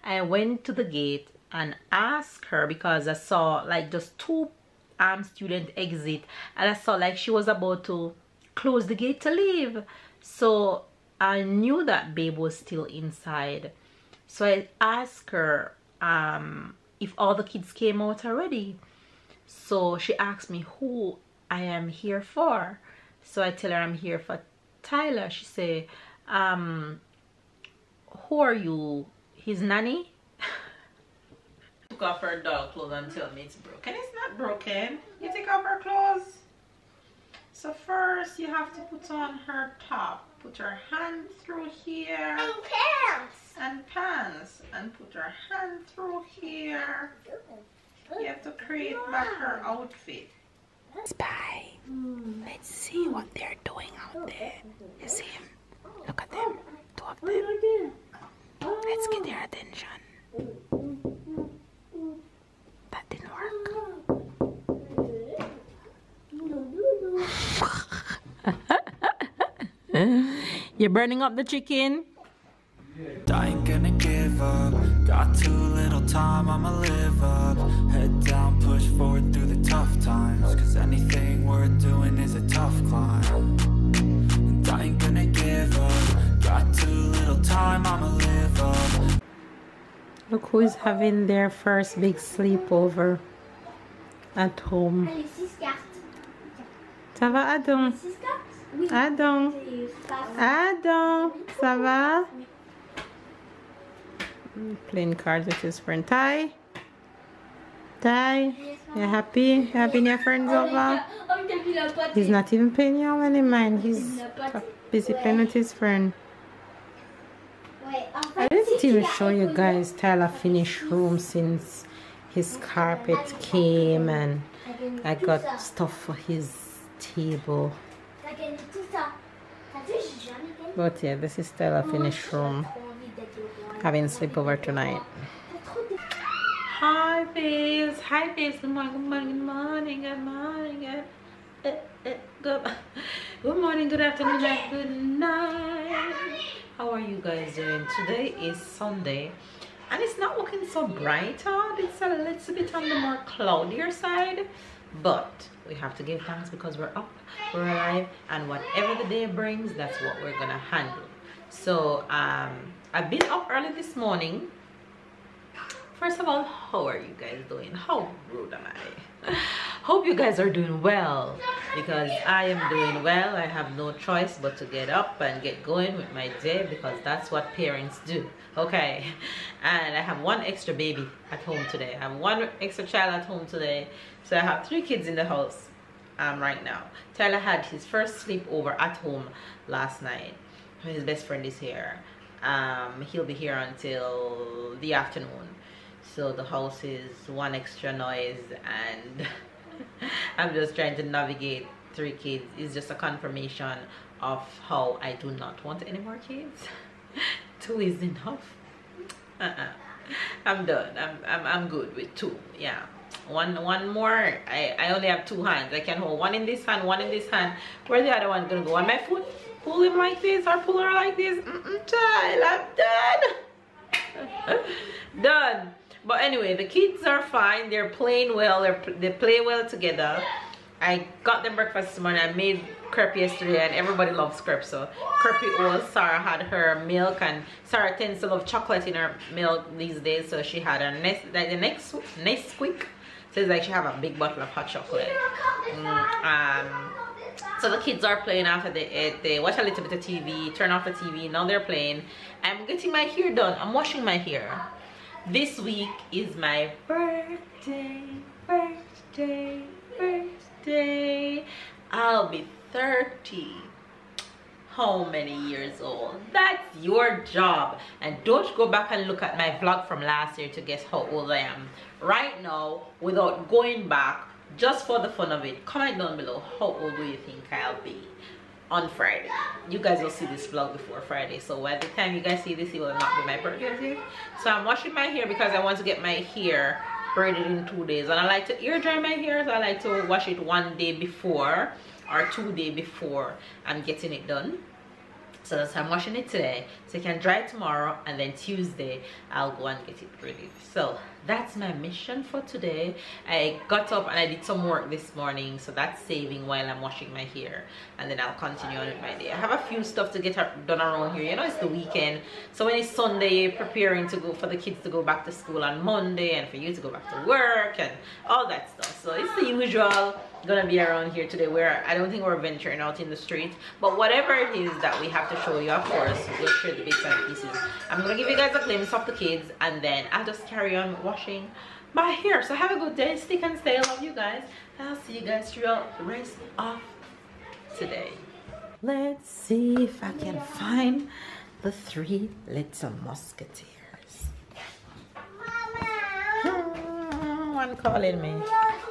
I went to the gate and asked her because I saw like just two student exit, and I saw like she was about to close the gate to leave. So I knew that babe was still inside. So I asked her if all the kids came out already. So she asked me who I am here for. So I tell her I'm here for Tyler. She say, who are you? His nanny? Took off her dog clothes and tell me it's broken. It's not broken. You take off her clothes. So first you have to put on her top. Put her hand through here. And pants. And pants. And put her hand through here. You have to create back her outfit. Spy. Let's see what they're doing out there. You see him? Look at them. Two of them. Let's get their attention. That didn't work. You're burning up the chicken? I ain't gonna give up. Got too little time, I'ma live up. Head down, push forward through the tough times. Cause anything worth doing is a tough climb. And I ain't gonna give up. Got too little time, I'ma live up. Look who is having their first big sleepover at home. Ça va, Adam? Adam? Adam? Ça va? Playing cards with his friend. Ty? Ty? You happy? You having your friends over? He's not even paying you any mind. He's busy playing with his friend. I didn't even show you guys Tyler finished room since his carpet came, and I got stuff for his table. But yeah, this is Tyler finished room. Having sleepover tonight. Hi babes, hi babes. Good morning, good morning, good morning, good morning, good morning, good afternoon, and good night. How are you guys doing? Today is Sunday and it's not looking so bright out. It's a little bit on the more cloudier side, but we have to give thanks because we're up, we're alive, and whatever the day brings, that's what we're gonna handle. So I've been up early this morning. First of all, how are you guys doing? How rude am I? Hope you guys are doing well, because I am doing well. I have no choice but to get up and get going with my day, because that's what parents do. Okay, and I have one extra baby at home today. I have one extra child at home today, so I have 3 kids in the house right now. Tyler had his first sleepover at home last night. His best friend is here. He'll be here until the afternoon, so the house is one extra noise, and I'm just trying to navigate 3 kids. It's just a confirmation of how I do not want any more kids. 2 is enough. I'm done. I'm good with 2. Yeah, one more. I only have 2 hands. I can hold one in this hand, one in this hand. Where the other one gonna go? On my foot? Pull him like this or pull her like this? Child, I'm done. Done. But anyway, the kids are fine. They're playing well. They play well together. I got them breakfast this morning. I made crepe yesterday, and everybody loves crepe. So crepe oil. Sarah had her milk, and Sarah tends to love chocolate in her milk these days. So she had a Nesquik. So it's like she have a big bottle of hot chocolate. So the kids are playing after they ate. They watch a little bit of TV, turn off the TV. Now they're playing. I'm getting my hair done. I'm washing my hair. This week is my birthday. I'll be 30. How many years old? That's your job. And don't go back and look at my vlog from last year to guess how old I am right now without going back, just for the fun of it. Comment down below, how old do you think I'll be on Friday? You guys will see this vlog before Friday, so by the time you guys see this, it will not be my birthday. So I'm washing my hair because I want to get my hair braided in 2 days, and I like to air dry my hair, so I like to wash it 1 day before or 2 days before I'm getting it done. So that's how I'm washing it today, so it can dry tomorrow, and then Tuesday I'll go and get it ready. So that's my mission for today. I got up and I did some work this morning, so that's saving while I'm washing my hair, and then I'll continue on with my day. I have a few stuff to get done around here. You know, it's the weekend, so when it's Sunday, preparing to go for the kids to go back to school on Monday, and for you to go back to work and all that stuff. So it's the usual gonna be around here today, where I don't think we're venturing out in the street, but whatever it is that we have to show you, of course we'll share the bits and pieces. I'm gonna give you guys a glimpse of the kids, and then I'll just carry on washing my hair. So have a good day, stick and stay. I love you guys, and I'll see you guys throughout the rest of today. Let's see if I can find the 3 little musketeers. One calling me.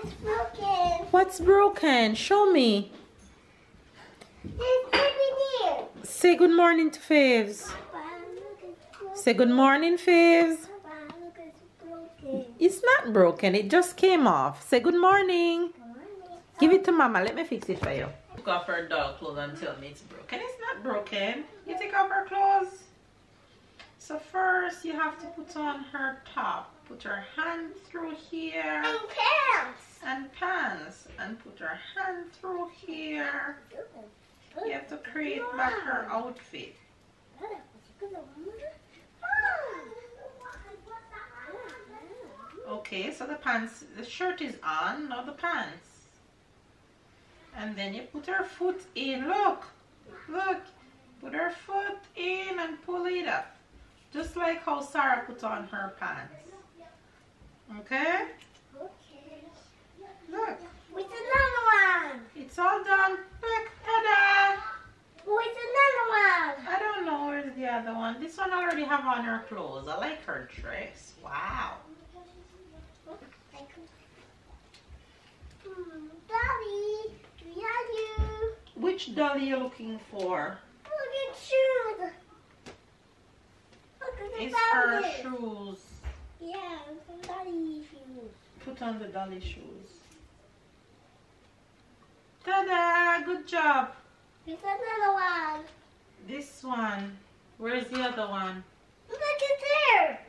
It's broken. What's broken? Show me. There's baby there. Say good morning to Faves. Papa, look, it's broken. Say good morning, Faves. Papa, look, it's broken. It's not broken, it just came off. Say good morning. Mommy. Give it to Mama. Let me fix it for you. Take off her doll clothes and tell me it's broken. It's not broken. You take off her clothes. So first you have to put on her top. Put her hand through here. And pants. And pants. And put her hand through here. You have to create back her outfit. Okay, so the pants, the shirt is on, now the pants. And then you put her foot in. Look, look. Put her foot in and pull it up. Just like how Sarah put on her pants. Okay? Okay. Look. With another one. It's all done. Look, ta-da! With another one. I don't know where's the other one. This one already have on her clothes. I like her dress. Wow. Daddy, we have you. Which doll are you looking for? Look at shoes. Look at the It's her dolly. shoes. Yeah, it's daddy shoes. Put on the dolly shoes. Ta-da! Good job. There's another one. This one. Where's the other one? Look at there.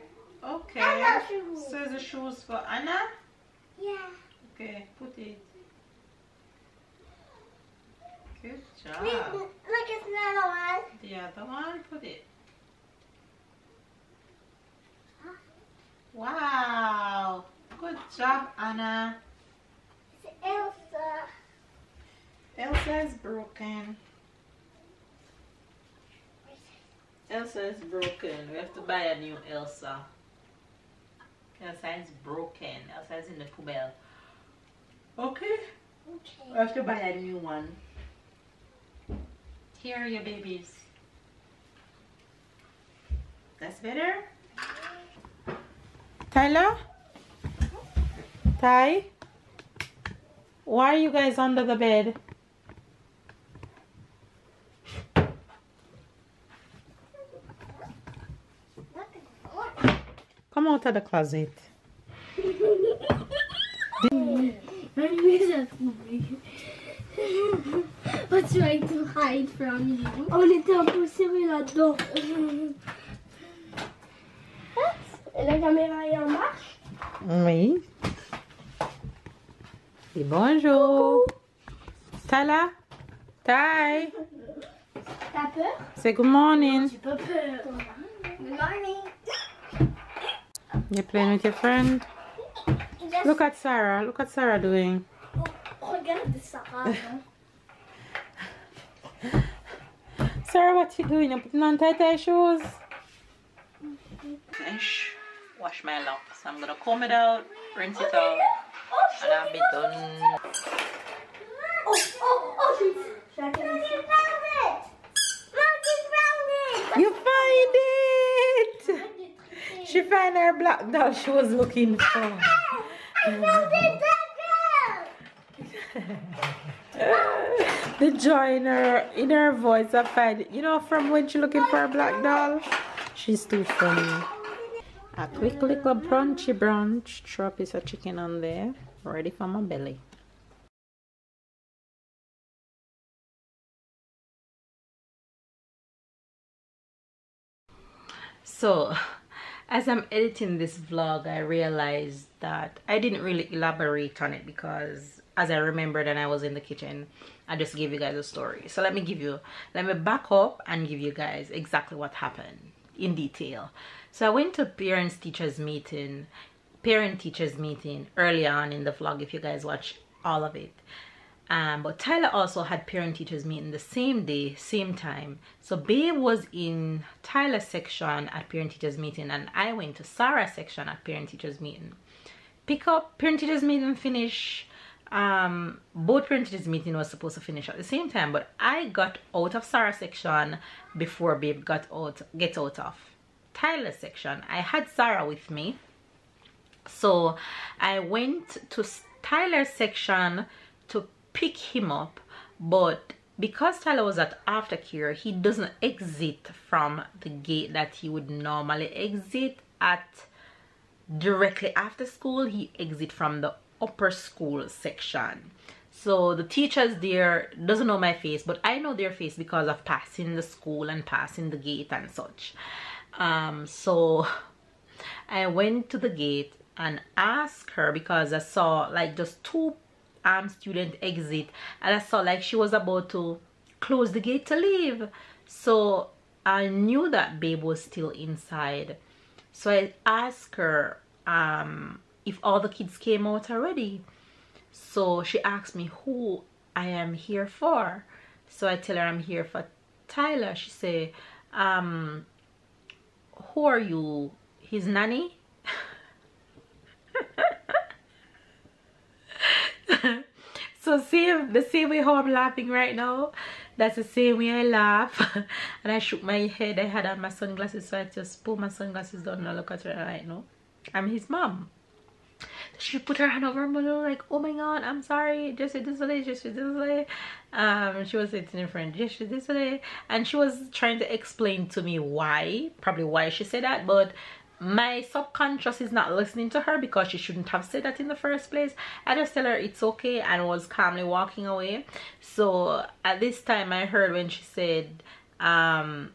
Okay. Anna shoes. So the shoes for Anna? Yeah. Okay, put it. Good Look job. at another one. The other one, put it. Wow. Good job, Anna. It's Elsa. Elsa is broken. Elsa is broken. We have to buy a new Elsa. Elsa is broken. Elsa is in the poubelle. Okay. Okay. We have to buy a new one. Here are your babies. That's better? Tyler? Ty? Why are you guys under the bed? Come out of the closet. What's trying to hide from you? On était impossible là-dedans. La caméra est en marche? Oui. Et bonjour. Tyler? Ty? T'as peur? Say good morning. J'ai pas peur. Good morning. You're playing with your friend? Yes. Look at Sarah. Look at Sarah doing. Regarde Sarah. Sarah, what you doing? You're putting on tie shoes? Finish. Wash my locks. I'm gonna comb it out, rinse it out, and I'll be done. Oh, look, you found it. Look, you found it. You find it! She found her black doll she was looking for. I found it, that girl. The joy in her voice, I find it. You know, from when she looking for a black doll, she's too funny. A quick little brunchy brunch. Throw a piece of chicken on there, ready for my belly. So as I'm editing this vlog, I realized that I didn't really elaborate on it because as I remembered and I was in the kitchen, I just gave you guys a story. So let me back up and give you guys exactly what happened in detail. So I went to parent teachers meeting early on in the vlog, if you guys watch all of it. But Tyler also had parent teachers meeting the same day, same time. So Babe was in Tyler's section at parent teachers meeting, and I went to Sarah's section at parent teachers meeting. Pick up, parent teachers meeting finish. Both parent teachers meeting was supposed to finish at the same time, but I got out of Sarah's section before Babe get out of Tyler's section. I had Sarah with me, so I went to Tyler's section to pick him up, but because Tyler was at aftercare, he doesn't exit from the gate that he would normally exit at directly after school. He exit from the upper school section. So the teachers there doesn't know my face, but I know their face because of passing the school and passing the gate and such. So I went to the gate and asked her because I saw like just two student exit, and I saw like she was about to close the gate to leave. So I knew that Babe was still inside. So I asked her if all the kids came out already. So she asked me who I am here for. So I tell her I'm here for Tyler. She say, who are you? His nanny? So the same way how I'm laughing right now, that's the same way I laugh. And I shook my head. I had on my sunglasses, so I just pulled my sunglasses down and I look at her and I know I'm his mom. She put her hand over her mother like, oh my god, I'm sorry, just this way, just this way. She was sitting in front, just this way, and she was trying to explain to me probably why she said that, but my subconscious is not listening to her because she shouldn't have said that in the first place. I just tell her it's okay and was calmly walking away. So at this time I heard when she said some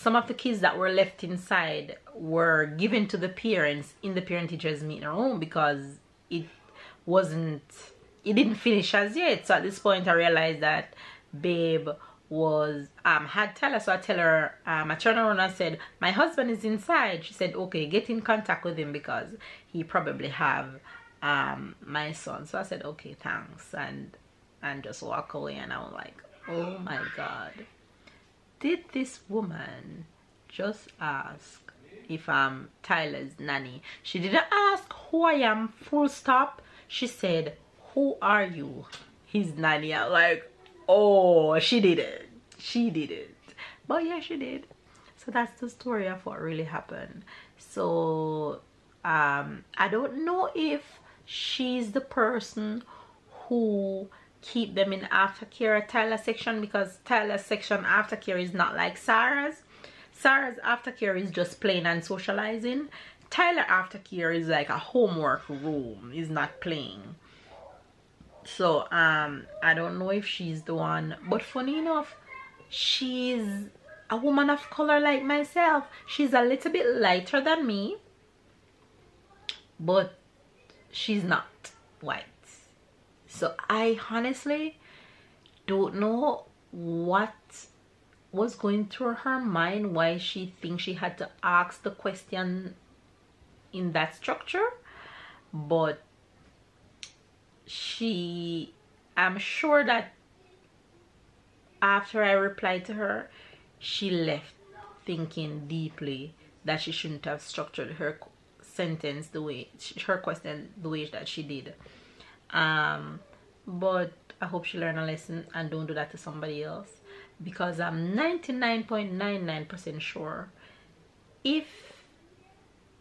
of the kids that were left inside were given to the parents in the parent teachers meeting room because it didn't finish as yet. So at this point I realized that Babe was had Tyler. So I tell her, I turned around and said, my husband is inside. She said, okay, get in contact with him because he probably have my son. So I said, okay, thanks, and just walk away. And I was like, oh my god, did this woman just ask if I'm Tyler's nanny? She didn't ask who I am, full stop. She said, who are you? His nanny. I'm like, oh, she did it. But yeah, she did. So that's the story of what really happened. So I don't know if she's the person who keep them in aftercare at Tyler's section, because Tyler's section aftercare is not like Sarah's. Sarah's aftercare is just playing and socializing. Tyler aftercare is like a homework room, is not playing. So I don't know if she's the one, but funny enough, she's a woman of color like myself. She's a little bit lighter than me, but she's not white. So I honestly don't know what was going through her mind, why she thinks she had to ask the question in that structure. But I'm sure that after I replied to her, she left thinking deeply that she shouldn't have structured her sentence her question the way that she did. But I hope she learned a lesson and don't do that to somebody else, because I'm 99.99% sure if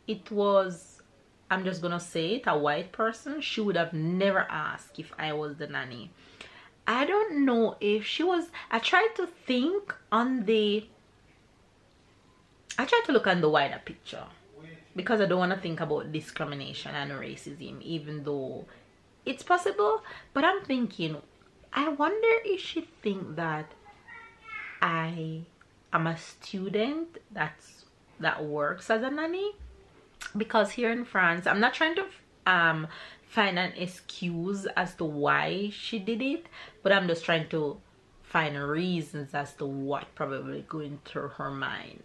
it was, I'm just gonna say it, a white person, she would have never asked if I was the nanny. I don't know if she was, I tried to look on the wider picture because I don't want to think about discrimination and racism, even though it's possible. But I'm thinking, I wonder if she think that I am a student that's that works as a nanny, because here in France, I'm not trying to find an excuse as to why she did it, but I'm just trying to find reasons as to what probably going through her mind.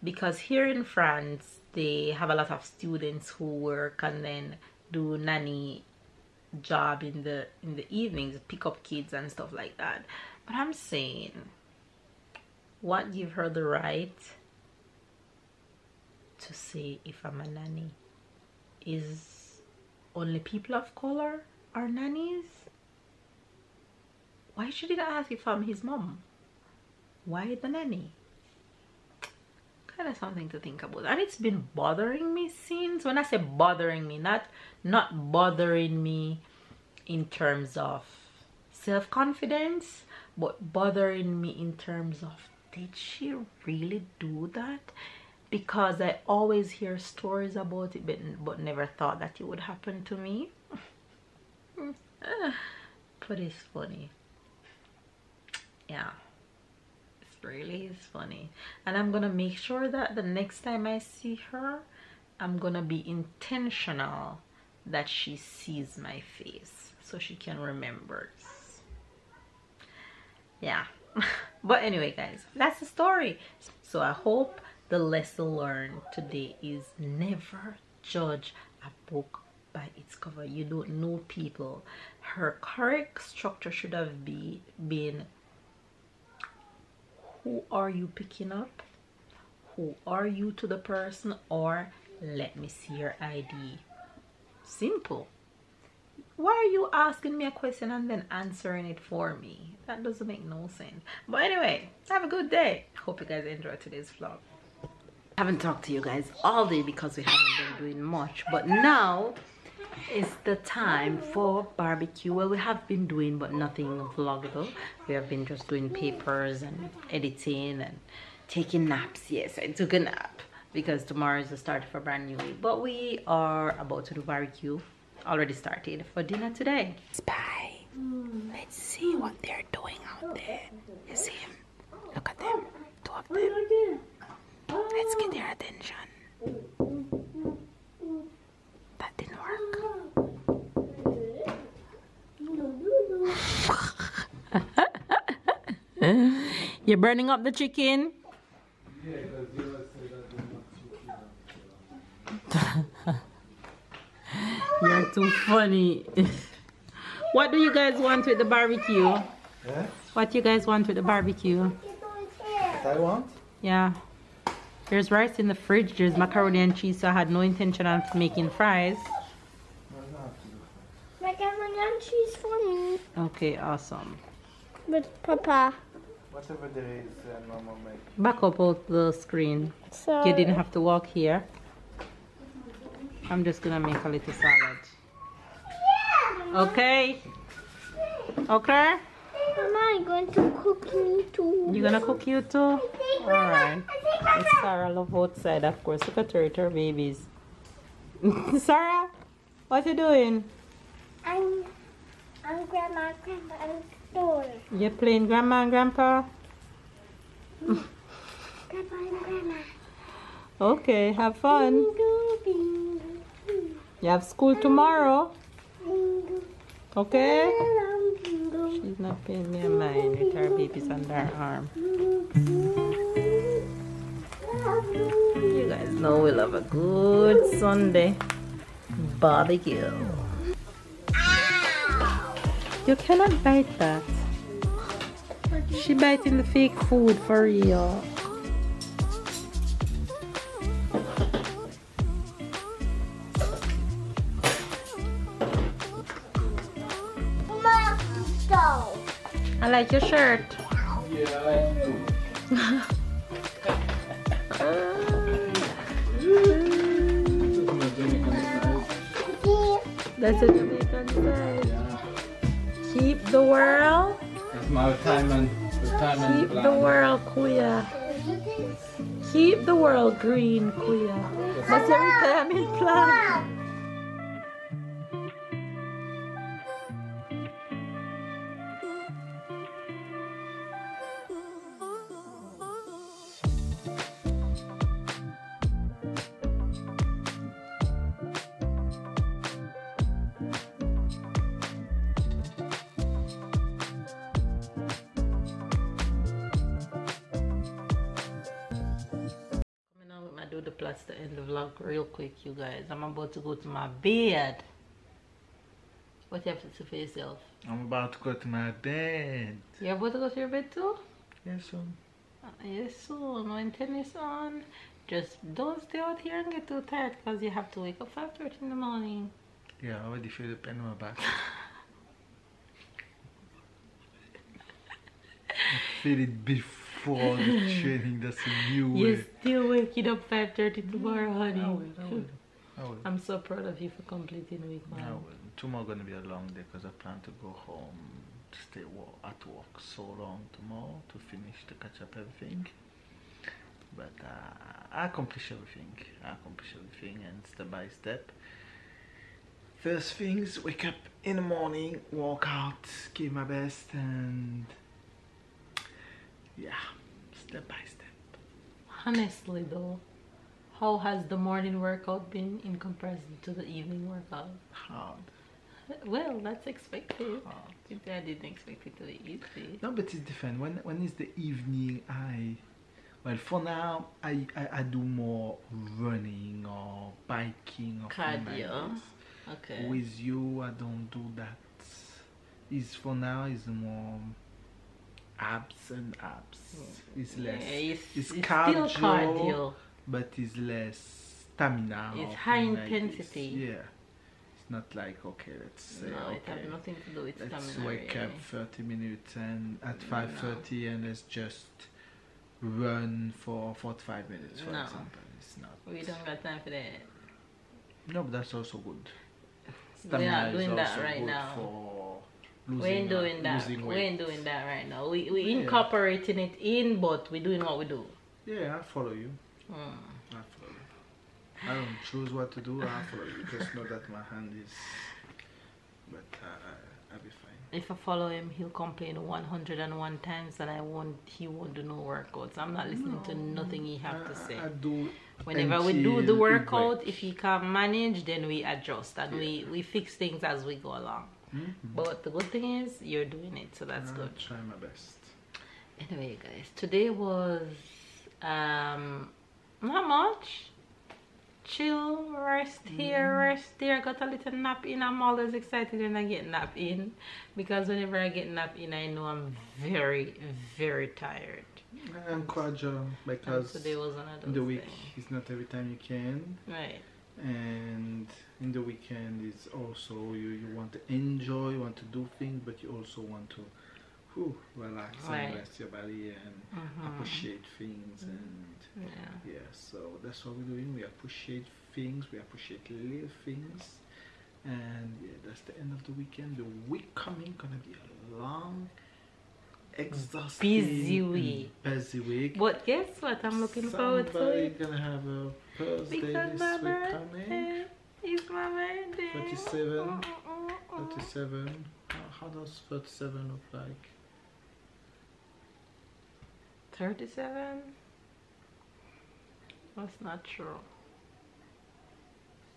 Because here in France, they have a lot of students who work and then do nanny job in the evenings, pick up kids and stuff like that. But I'm saying, what give her the right to say if I'm a nanny? Is only people of color are nannies? Why should it ask if I'm his mom? Why the nanny? Kind of something to think about. And it's been bothering me since. When I say bothering me, not bothering me in terms of self-confidence, but bothering me in terms of, did she really do that? Because I always hear stories about it, but never thought that it would happen to me. But it's funny. Yeah, it really is funny. And I'm gonna make sure that the next time I see her, I'm gonna be intentional that she sees my face so she can remember. Yeah. But anyway, guys, that's the story. So I hope the lesson learned today is never judge a book by its cover. You don't know people. Her correct structure should have been, who are you picking up? Who are you to the person? Or let me see your ID. Simple. Why are you asking me a question and then answering it for me? That doesn't make no sense. But anyway, have a good day. Hope you guys enjoyed today's vlog. I haven't talked to you guys all day because we haven't been doing much, but now is the time for barbecue. Well, we have been doing, but nothing vloggable. We have been just doing papers and editing and taking naps. Yes, I took a nap because tomorrow is the start of a brand new week, but we are about to do barbecue. Already started for dinner today. Spy. Let's see what they're doing out there. You see him? Look at them. Two of them. Let's get their attention. That didn't work. You're burning up the chicken? Yeah, you're too funny. What do you guys want with the barbecue? Yeah? What you guys want with the barbecue? What I want? Yeah. There's rice in the fridge. There's macaroni and cheese, so I had no intention of making fries. Macaroni and cheese for me. Okay, awesome. With Papa. Whatever there is, Mama make. Back up out the screen. So You didn't have to walk here. I'm just gonna make a little salad. Okay? Okay? Mama, I'm going to cook me too. You gonna cook you too? Alright. It's Sarah love outside, of course. Look at her, it's her babies. Sarah, what you doing? I'm Grandma, Grandpa's daughter. You playing Grandma and Grandpa? Grandpa and Grandma. Okay, have fun. Bingo, bingo, bingo. You have school tomorrow. Bingo. Okay? Bingo. She's not paying me a mind with her babies under her arm. You guys know we love a good Sunday barbecue. You cannot bite that. She biting the fake food for real. I like your shirt. Yeah, I do. That's a Jamaican style. Yeah. Keep the world. That's my retirement Keep plan. the world queer. Keep the world green queer. That's your retirement plan. do the plots to end the vlog real quick, you guys. I'm about to go to my bed. What you have to say for yourself? I'm about to go to my bed. You're about to go to your bed too? Yes, soon. Yes, soon. When tennis on, just don't stay out here and get too tired because you have to wake up 5:30 in the morning. Yeah, I already feel the pain in my back. I feel it before the training. That's a new way. You're still waking up 5:30 tomorrow, honey. I will. I'm so proud of you for completing week one. I will. Tomorrow gonna be a long day because I plan to go home to stay at work so long tomorrow to finish to catch up everything. But I accomplish everything. And step by step. First things, wake up in the morning, walk out, give my best, and yeah, step by step. Honestly though, how has the morning workout been in comparison to the evening workout? Hard. Well, that's expected. Hard. I didn't expect it to be easy. No, but it's different. When it's the evening, well, for now, I do more running or biking or Cardio. like this. Okay. With you, I don't do that. For now, it's more abs and abs. It's less. Yeah, it's still cardio, cardio. but it's less stamina. It's or high thing like intensity. this. Yeah. It's not like, okay, let's say, No, it okay, has nothing to do with let's stamina. wake really. up 30 minutes and at 5:30 and let's just run for 45 minutes, for No. example. It's not. We don't got time for that. No, but that's also good. We're not is doing that also right good now. for We losing, ain't doing that. losing We weight. ain't doing that right now. We Yeah. incorporating it in, but we doing what we do. Yeah, I follow you. Mm. I follow you. I don't choose what to do. I follow you. Just know that my hand is. But I'll be fine. If I follow him, he'll complain 101 times that he won't do no workouts. I'm not listening to nothing he have to say. I do. Whenever we do the until it workout, breaks. if he can't manage, then we adjust and we fix things as we go along. But the good thing is you're doing it, so that's I'll good. try my best. Anyway, guys, today was not much. Chill, rest here, rest there. Got a little nap in. I'm always excited when I get nap in because whenever I get nap in, I know I'm very, very tired. I'm cordial because Today was one of in the those week things. it's not every time you can, Right. and in the weekend it's also you want to enjoy, you want to do things, but you also want to relax Right. and rest your body and appreciate things, and Yeah. so that's what we're doing. We appreciate things, we appreciate little things, and yeah, that's the end of the weekend. The week coming gonna be a long, exhausting, busy week. But guess what? I'm looking forward to Somebody it gonna have a birthday because my this week coming. birthday is my birthday. 37. 37. How does 37 look like? 37? That's not true.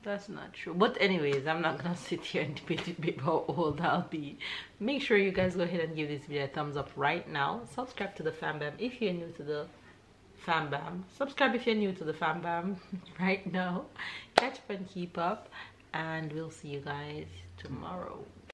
That's not true. But anyways, I'm not gonna sit here and debate how old I'll be. Make sure you guys go ahead and give this video a thumbs up right now. Subscribe to the FamBam if you're new to the FamBam. Subscribe if you're new to the FamBam right now. Catch up and keep up, and we'll see you guys tomorrow.